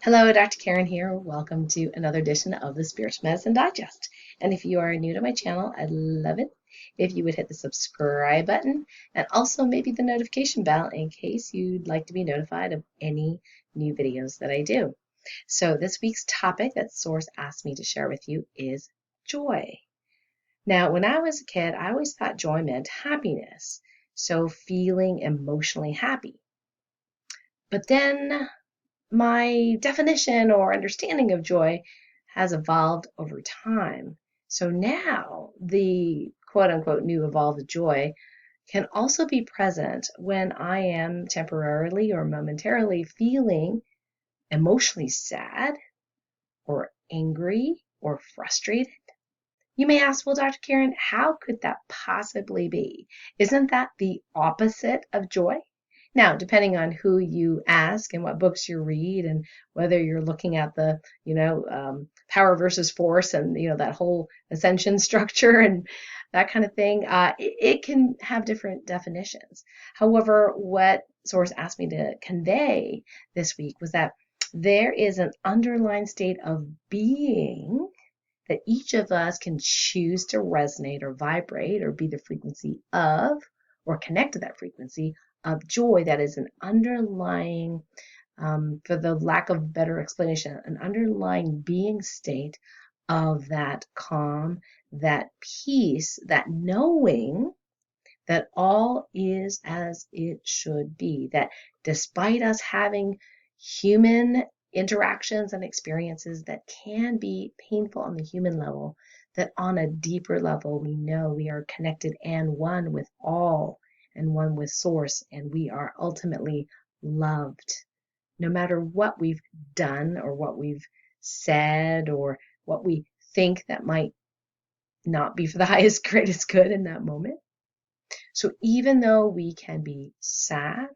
Hello, Dr. Karen here. Welcome to another edition of the Spiritual Medicine Digest. And if you are new to my channel, I'd love it if you would hit the subscribe button and also maybe the notification bell in case you'd like to be notified of any new videos that I do. So this week's topic that Source asked me to share with you is joy. Now, when I was a kid, I always thought joy meant happiness, so feeling emotionally happy. But then my definition or understanding of joy has evolved over time. So now the quote unquote new evolved joy can also be present when I am temporarily or momentarily feeling emotionally sad or angry or frustrated. You may ask, well, Dr. Karen, how could that possibly be? Isn't that the opposite of joy? Now, depending on who you ask and what books you read and whether you're looking at the, power versus force and, that whole ascension structure and that kind of thing, it can have different definitions. However, what Source asked me to convey this week was that there is an underlying state of being that each of us can choose to resonate or vibrate or be the frequency of or connect to that frequency of joy that is an underlying, for the lack of better explanation, an underlying being state of that calm, that peace, that knowing that all is as it should be, that despite us having human interactions and experiences that can be painful on the human level, that on a deeper level we know we are connected and one with all and one with Source, and we are ultimately loved. No matter what we've done or what we've said or what we think that might not be for the highest, greatest good in that moment. So even though we can be sad,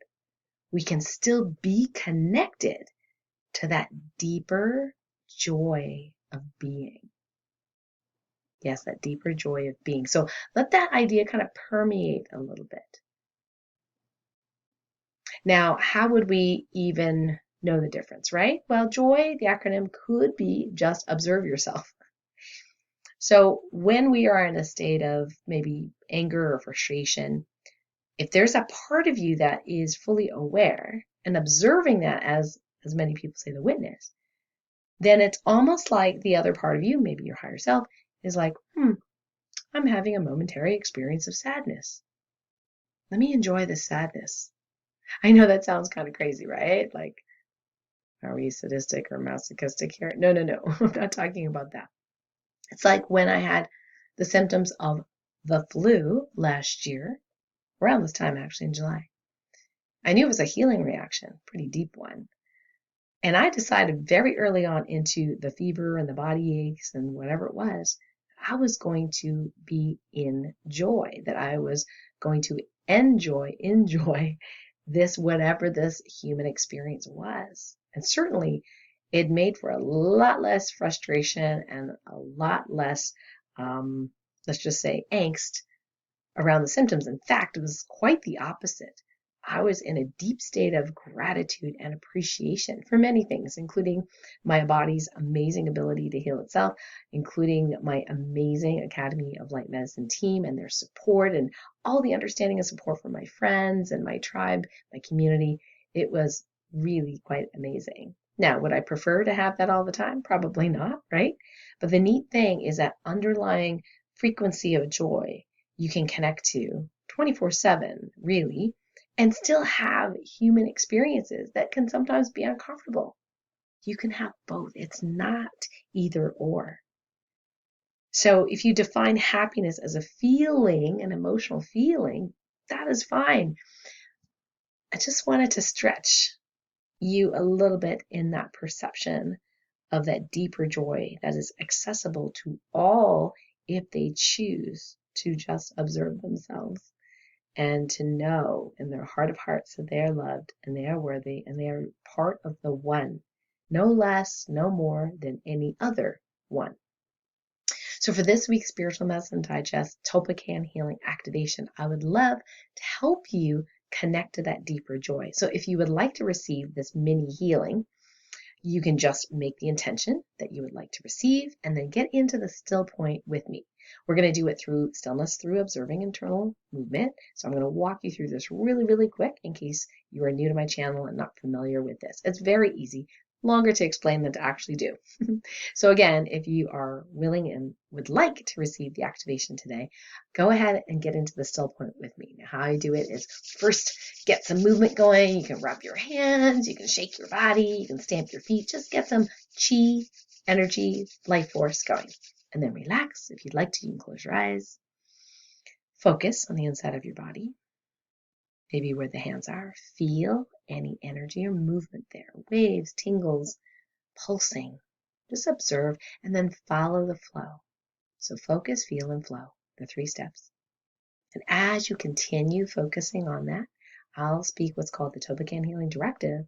we can still be connected to that deeper joy of being. Yes, that deeper joy of being. So let that idea kind of permeate a little bit. Now, how would we even know the difference, right? Well, joy, the acronym could be just observe yourself. So when we are in a state of maybe anger or frustration, if there's a part of you that is fully aware and observing that as many people say, the witness, then it's almost like the other part of you, maybe your higher self, is like, I'm having a momentary experience of sadness. Let me enjoy this sadness. I know that sounds kind of crazy, right? Like, are we sadistic or masochistic here? No. I'm not talking about that. It's like when I had the symptoms of the flu last year, around this time actually in July. I knew it was a healing reaction, pretty deep one. And I decided very early on into the fever and the body aches and whatever it was, I was going to be in joy, that I was going to enjoy this, whatever this human experience was. And certainly it made for a lot less frustration and a lot less, let's just say, angst around the symptoms. In fact, it was quite the opposite. I was in a deep state of gratitude and appreciation for many things, including my body's amazing ability to heal itself, including my amazing Academy of Light Medicine team and their support and all the understanding and support from my friends and my tribe, my community. It was really quite amazing. Now, would I prefer to have that all the time? Probably not, right? But the neat thing is that underlying frequency of joy you can connect to 24/7, really, and still have human experiences that can sometimes be uncomfortable. You can have both. It's not either or. So if you define happiness as a feeling, an emotional feeling, that is fine. I just wanted to stretch you a little bit in that perception of that deeper joy that is accessible to all if they choose to just observe themselves and to know in their heart of hearts that they are loved and they are worthy and they are part of the one, no less, no more than any other one. So for this week's Spiritual Medicine Digest TOLPAKAN Healing Activation, I would love to help you connect to that deeper joy. So if you would like to receive this mini healing, You can just make the intention that you would like to receive and then get into the still point with me. We're going to do it through stillness, through observing internal movement. So I'm going to walk you through this really, really quick in case you are new to my channel and not familiar with this. It's very easy, longer to explain than to actually do. So again, if you are willing and would like to receive the activation today, go ahead and get into the still point with me. Now, how I do it is first get some movement going. You can rub your hands, you can shake your body, you can stamp your feet. Just get some chi, energy, life force going. And then relax. If you'd like to, you can close your eyes. Focus on the inside of your body, maybe where the hands are. Feel any energy or movement there, waves, tingles, pulsing. Just observe and then follow the flow. So focus, feel, and flow, the 3 steps. And as you continue focusing on that, I'll speak what's called the TOLPAKAN Healing Directive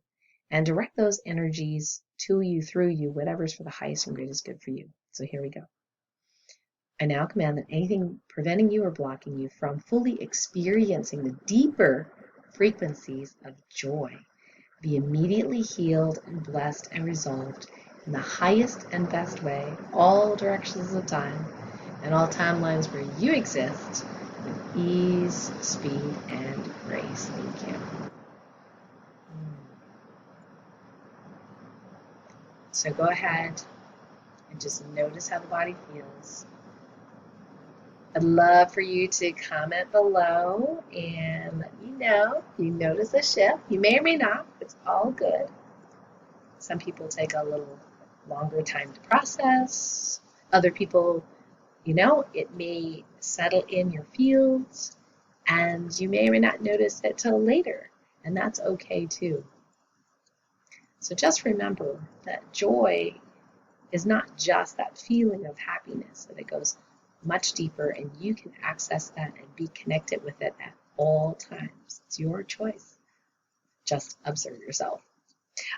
and direct those energies to you, through you, whatever's for the highest and greatest good for you. So here we go. I now command that anything preventing you or blocking you from fully experiencing the deeper frequencies of joy be immediately healed and blessed and resolved in the highest and best way, all directions of time and all timelines where you exist with ease, speed, and grace. Thank you. So go ahead and just notice how the body feels. I'd love for you to comment below and let me know if you notice a shift. You may or may not. It's all good. Some people take a little longer time to process. Other people, it may settle in your fields and you may or may not notice it till later. And that's okay too. So just remember that joy is not just that feeling of happiness, that it goes much deeper, and you can access that and be connected with it at all times. It's your choice. Just observe yourself.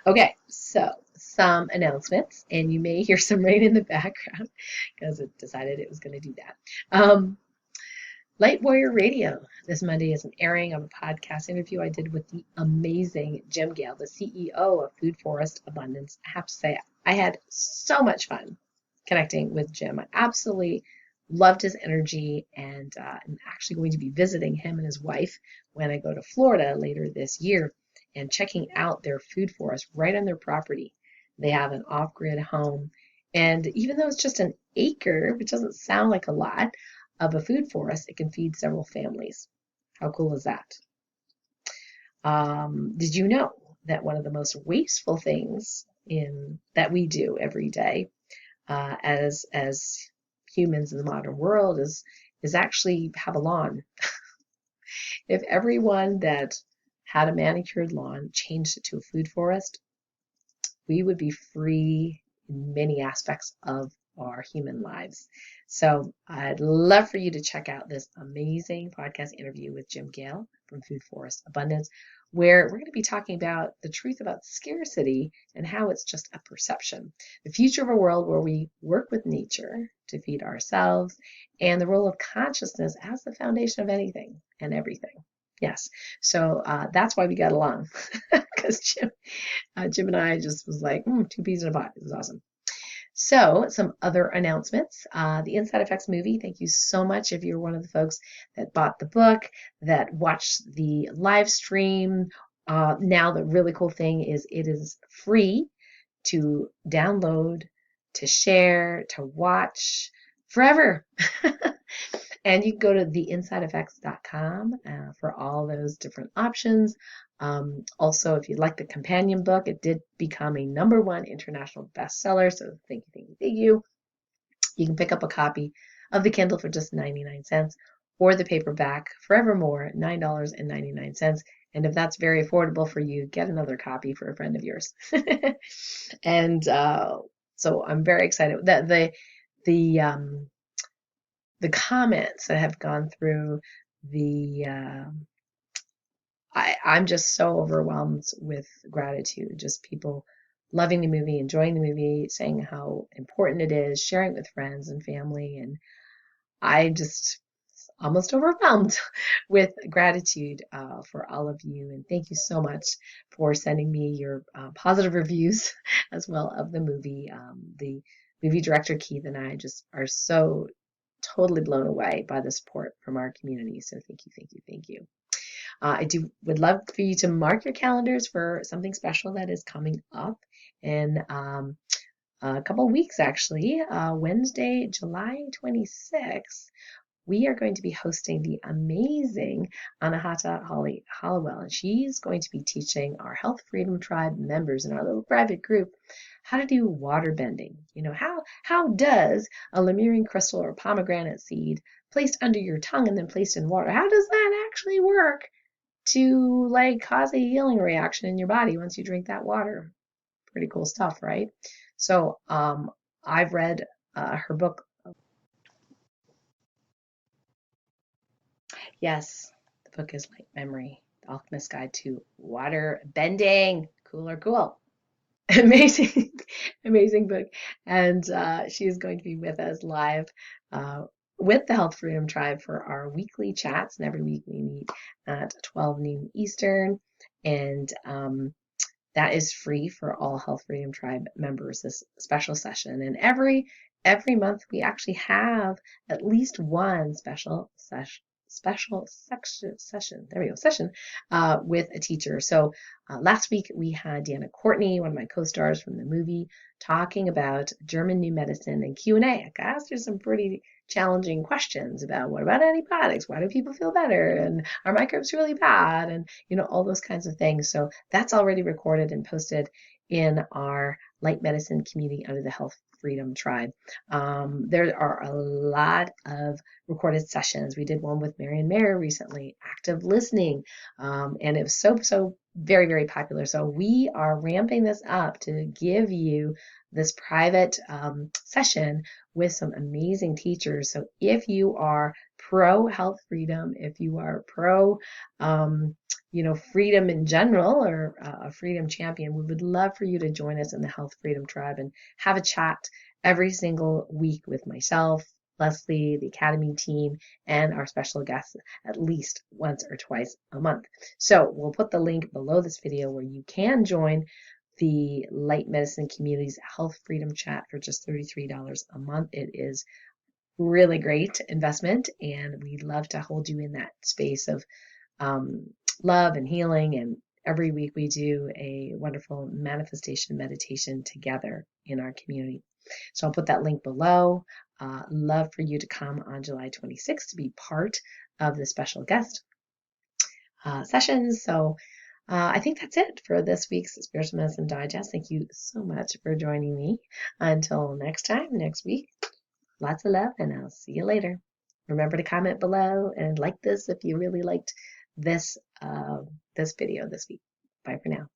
Okay, so some announcements, and you may hear some rain in the background because it decided it was going to do that. Light Warrior Radio this Monday is an airing of a podcast interview I did with the amazing 𝗟𝗜𝗥𝗥𝗓𝗓, the CEO of Food Forest Abundance. I have to say, I had so much fun connecting with Jim. I absolutely loved his energy, and I'm actually going to be visiting him and his wife when I go to Florida later this year and checking out their food forest right on their property. They have an off-grid home, and even though it's just an acre, which doesn't sound like a lot, of a food forest, it can feed several families. How cool is that? Did you know that one of the most wasteful things that we do every day as humans in the modern world is actually have a lawn? If everyone that had a manicured lawn changed it to a food forest, we would be free in many aspects of our human lives. So I'd love for you to check out this amazing podcast interview with 𝗟𝗜𝗥𝗥𝗓𝗓 from Food Forest Abundance, where we're going to be talking about the truth about scarcity and how it's just a perception. The future of a world where we work with nature to feed ourselves, and the role of consciousness as the foundation of anything and everything. Yes, so that's why we got along, because Jim and I just was like, 2 peas in a pod. It was awesome. So some other announcements. The Inside Effects movie, thank you so much if you're one of the folks that bought the book, that watched the live stream. Now the really cool thing is it is free to download, to share, to watch forever. And you can go to theinsideeffects.com for all those different options. Also, if you like the companion book, it did become a #1 international bestseller. So thank you. You can pick up a copy of the Kindle for just 99 cents or the paperback forevermore, $9.99. And if that's very affordable for you, get another copy for a friend of yours. And so I'm very excited that the comments that have gone through I'm just so overwhelmed with gratitude. Just people loving the movie, enjoying the movie, saying how important it is, sharing it with friends and family. And almost overwhelmed with gratitude for all of you. And thank you so much for sending me your positive reviews as well of the movie. The movie director Keith and I just are so totally blown away by the support from our community. So thank you, thank you, thank you. I would love for you to mark your calendars for something special that is coming up in a couple of weeks, actually. Wednesday, July 26th, we are going to be hosting the amazing Anahata Hollowell, and she's going to be teaching our Health Freedom Tribe members in our little private group how to do water bending. You know, how does a lemurian crystal or pomegranate seed placed under your tongue and then placed in water, how does that actually work to like cause a healing reaction in your body once you drink that water? Pretty cool stuff, right? So I've read her book. Yes, the book is Light Memory, The Alchemist's Guide to Water Bending. Cool. Amazing, amazing book. And she is going to be with us live with the Health Freedom Tribe for our weekly chats. And every week we meet at 12 noon Eastern. And that is free for all Health Freedom Tribe members, this special session. And every month we actually have at least one special session with a teacher. So last week we had Deanna Courtney, one of my co-stars from the movie, talking about German new medicine and Q&A. I asked her some pretty challenging questions about what about antibiotics? Why do people feel better? And are microbes really bad? And you know, all those kinds of things. So that's already recorded and posted in our Light Medicine community under the Health Freedom Tribe. There are a lot of recorded sessions. We did one with Marion Mayer recently, active listening, and it was so very, very popular. So we are ramping this up to give you this private session with some amazing teachers. So if you are pro health freedom, if you are pro freedom in general, or a freedom champion, we would love for you to join us in the Health Freedom Tribe and have a chat every single week with myself, Leslie, the Academy team, and our special guests at least once or twice a month. So we'll put the link below this video where you can join the Light Medicine Community's Health Freedom Chat for just $33 a month. It is really great investment, and we'd love to hold you in that space of love and healing. And every week we do a wonderful manifestation meditation together in our community. So I'll put that link below. Love for you to come on July 26th to be part of the special guest sessions. So I think that's it for this week's Spiritual Medicine Digest. Thank you so much for joining me. Until next time, next week, lots of love, and I'll see you later. Remember to comment below and like this if you really liked this video this week. Bye for now.